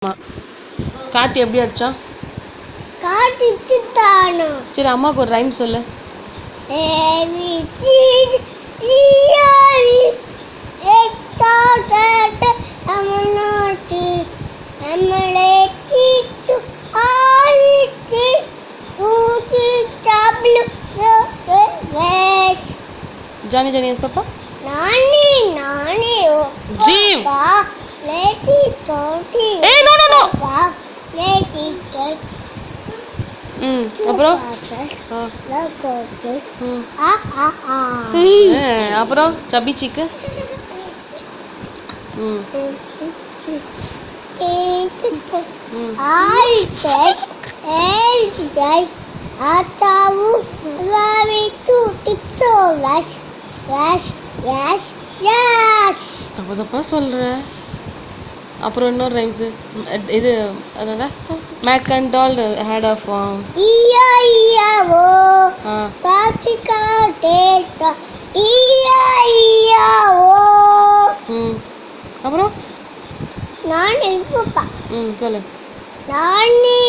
கார்த்தி எப்படி அடிச்சான்? சரி அம்மாவுக்கு ஒரு ரைம் சொல்லு. Johnny Johnny yes papa. Nani Jeev. Let it toti. Hey no. Let it toti. அப்புறம் அப்புறம் சப்பி சிக்கு. தப்பு தப்பா சொல்ற. அப்புறம் இன்னொரு ரைம்ஸ் இது அதனால மேக்கண்டால்டு ஹேட் ஆஃப் அப்புறம் நானே உப்பா சொல்லு. நானே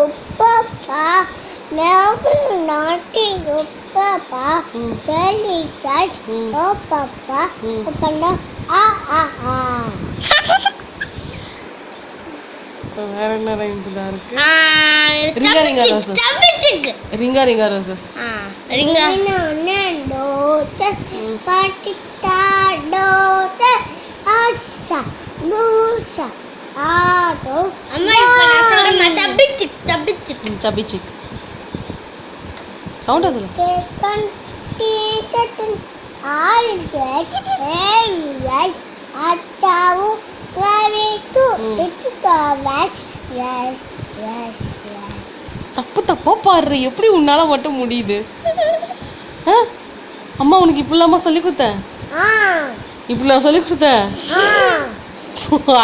உப்பா நாட்டி உப்பா சொல்லி சாட் ஓ பாப்பா அப்பண்டா வேற என்ன ரைம்ஸ்ல இருக்கு? ரிங்கா ரிங்கா ரோசஸ் ரிங்கா நோட்ட பாட்டிட்டா டோட்ட ஆசா மூசா ஆடோ அம்மா இப்ப நான் சொல்றேன் சப்பி சிக் சவுண்டா சொல்லு. கேக்கன் டீட்டன் ஆல்ஜெட் ஏவியஸ் அச்சாவு ரவிட்டு டிட்டவாஸ் எஸ் தப்பு தப்பா பாடுற. எப்படி உன்னால மட்டும் முடியுது? அம்மா உனக்கு இப்படிலாமா சொல்லி கொடுத்தேன்? இப்படிலாம் சொல்லி கொடுத்தேன்?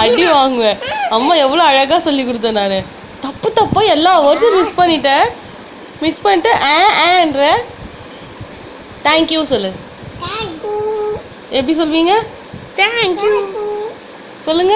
அடி வாங்குவேன். அம்மா எவ்வளோ அழகா சொல்லி கொடுத்தேன். நான் தப்பு தப்பா எல்லா வேர்ட்ஸும் மிஸ் பண்ணிட்டு ஆன்ற தேங்க்யூ சொல்லு. எப்படி சொல்வீங்க? தேங்க்யூ சொல்லுங்க.